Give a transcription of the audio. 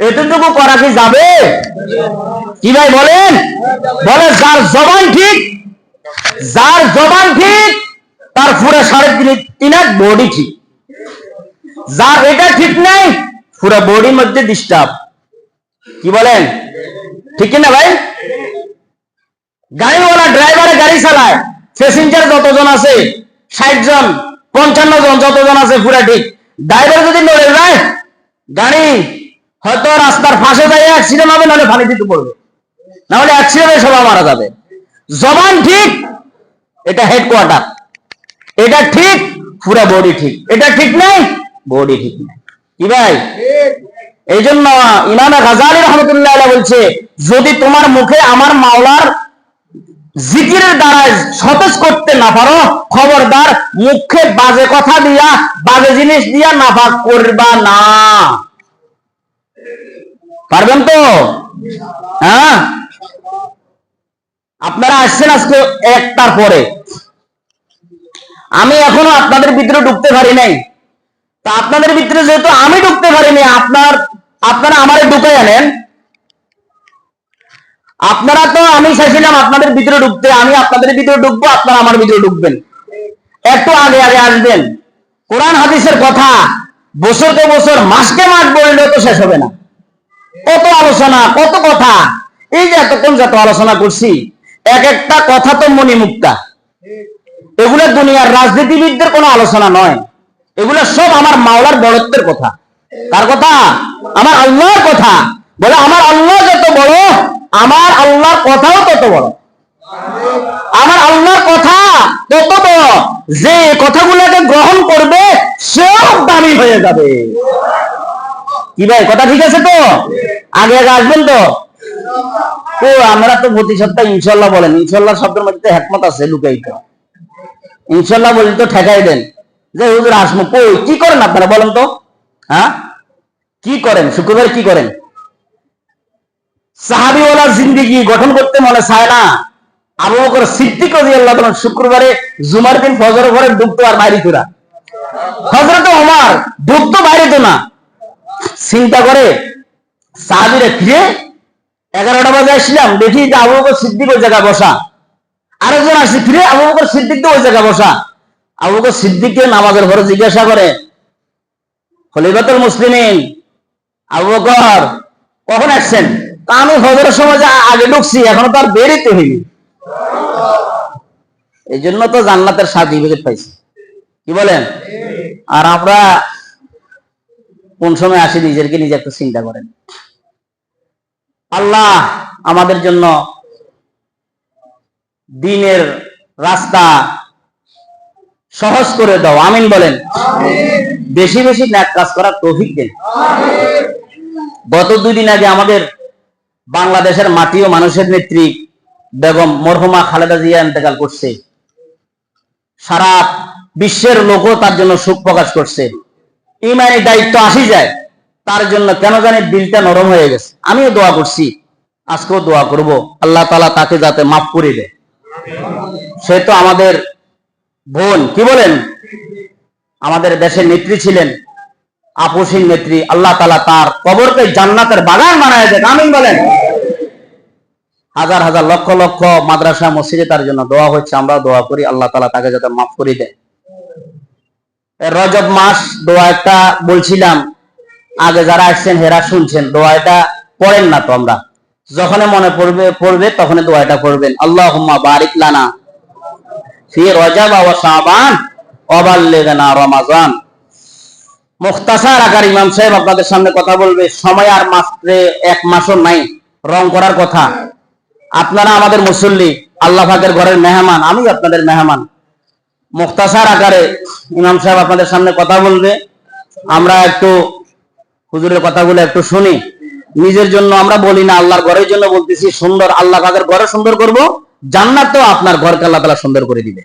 এতটুকু করা কি যাবে? কি ভাই বলেন? বলে যার জবান ঠিক, যার জবান ঠিক তার পুরো 3.5 বডি ঠিক। যার এটা ঠিক নাই পুরো বডির মধ্যে ডিস্টার্ব। কি বলেন? ঠিক না ভাই? গাড়িওয়ালা ড্রাইভারে গাড়ি চালায়, প্যাসেঞ্জার যতজন আছে 60 জন 55 জন যতজন আছে পুরা ঠিক। ড্রাইভার যদি নড়ে যায় গাড়ি হয়তো রাস্তার পাশে যায় অ্যাক্সিডেন্ট হবে, নাহলে পানি দিতে পড়বে, নাহলে অ্যাক্সিডেন্টে সবাই মারা যাবে। জবান ঠিক, এটা হেডকোয়ার্টার, এটা ঠিক পুরা বডি ঠিক। এটা ঠিক নাই, বডি ঠিক নাই। কি ভাই? এই জন্য ইমাম গাজালি রহমতুল্লাহ আলাইহি বলছে, যদি তোমার মুখে আমার মাওলার জিকিরের দ্বারা সতেজ করতে না পারো, খবরদার মুখে বাজে কথা দিয়া, বাজে জিনিস দিয়া নাপাক করবা না। পারবেন তো? হ্যাঁ, আপনারা আসছেন আজকে 1টার পরে, আমি এখনো আপনাদের ভিতরে ঢুকতে পারি নাই। তা আপনাদের ভিতরে যেহেতু আমি ঢুকতে পারিনি, আপনারা আমারে ঢুকে আনেন। আপনারা তো, আমি চাইছিলাম আপনাদের ভিতরে ঢুকতে, আমি আপনাদের ভিতরে ঢুকবো, আপনারা আমার ভিতরে ঢুকবেন। একটু আগে আগে আসবেন। কোরআন হাদিসের কথা বছরকে বছর, মাসকে মাস বললে তো শেষ হবে না। কত আলোচনা, কত কথা, এই যে এতক্ষণ যত আলোচনা করছি, এক একটা কথা তো মণিমুক্তা। এগুলো দুনিয়ার রাজনীতিবিদদের কোনো আলোচনা নয়, এগুলো সব আমার মাওলার বড়ত্বের কথা। কার কথা? আমার আল্লাহর কথা। বলে আমার আল্লাহ যত বড়, আমার আল্লাহর কথাও তত বড়। আমার আল্লাহর কথা তত বড়, যে কথাগুলোকে গ্রহণ করবে সব দামি হয়ে যাবে। কি ভাই, কথা ঠিক আছে তো? আগে আগে আসবেন তো? ও আমরা তো প্রতি সপ্তাহে ইনশাল্লাহ বলেন, ইনশাল্লাহ শব্দের মধ্যে হিকমত আছে লুকায়িত। ইনশাল্লাহ বলি তো ঠেকাই দেন যে হুজুর আসমু। কই কি করেন আপনারা বলেন তো? হ্যাঁ, কি করেন? শুক্রবার কি করেন? সাহাবীওয়ালা জিন্দেগি গঠন করতে মনে চায় না? আবু বকর সিদ্দিক রাদিয়াল্লাহু তাআলা শুক্রবারে জুমার দিন ফজরের পরে ঢুকতো আর বাইরে তোরা। হযরত ওমর ঢুকতো বাইরে তো না। চিন্তা করে সাহাবীরা ফিরে 11টা বাজে আসলাম, দেখি যে আবু বকর সিদ্দিক ওই জায়গায় বসা। আরেকজন আসি, ফিরে আবু বকর সিদ্দিক তো ওই জায়গায় বসা। আবু বকর সিদ্দিককে নামাজের ঘরে জিজ্ঞাসা করে, খলিফাতুল মুসলিমিন আবু বকর কখন আসছেন? আমি হজরের সময় আগে ঢুকছি, এখনো তো আর বেরোতে হইনি। এই জন্য তো জান্নাতের সার্টিফিকেট পাইছি। কি বলেন? আর আমরা কোন সময় আসি, নিজেকে নিজে একটু চিন্তা করেন। আল্লাহ আমাদের জন্য দ্বীনের রাস্তা সহজ করে দাও, আমিন বলেন। বেশি বেশি নেক কাজ করার তৌফিক দেন। গত 2 দিন আগে আমাদের বাংলাদেশের মাটি ও মানুষের নেত্রী বেগম মরহুমা খালেদা জিয়া ইন্তেকাল করছে। সারা বিশ্বের লোকও তার জন্য শোক প্রকাশ করছে। ইমানি দায়িত্ব আসি যায়, তার জন্য কেন জানি দিলটা নরম হয়ে গেছে। আমিও দোয়া করছি, আজকেও দোয়া করব, আল্লাহ তাআলা তাকে যাতে মাফ করে দেয়। সে তো আমাদের বোন, কি বলেন? আমাদের দেশের নেত্রী ছিলেন, আপসীন নেত্রী। আল্লাহ তাআলা তার কবরকে জান্নাতের বাগান বানায় দেয়, আমিন বলেন। হাজার হাজার লক্ষ লক্ষ মাদ্রাসা মসজিদে তার জন্য দোয়া হচ্ছে, আমরা দোয়া করি আল্লাহ তাআলা তাকে যাতে মাফ করে দেয়। রজব মাস দোয়া একটা বলছিলাম, আগে যারা আসছেন হেরা শুনছেন, দোয়াটা পড়েন না তো? আমরা যখন মনে পড়বে তখন দোয়াটা পড়বেন। আল্লাহুম্মা বারিক লানা ফি রজব ওয়া শাবান ওয়া বাল্লিগনা রমাজান। মুখতাসার আকার ইমাম সাহেব আপনাদের সামনে কথা বলবে, সময় আর মাত্র 1 মাসও নাই রং করার কথা। আপনারা আমাদের মুসল্লি, আল্লাহ পাকের ঘরের মেহমান, আমি আপনাদের মেহমান। মুখতাসার আকারে ইমাম সাহেব আপনাদের সামনে কথা বলবে, আমরা একটু হুজুরের কথাগুলো একটু শুনি। নিজের জন্য আমরা বলি না, আল্লাহর ঘরের জন্য বলতেছি। সুন্দর আল্লাহ পাকের ঘরে সুন্দর করব, জান্নাত তো আপনার ঘরকে আল্লাহ তাআলা সুন্দর করে দিবে।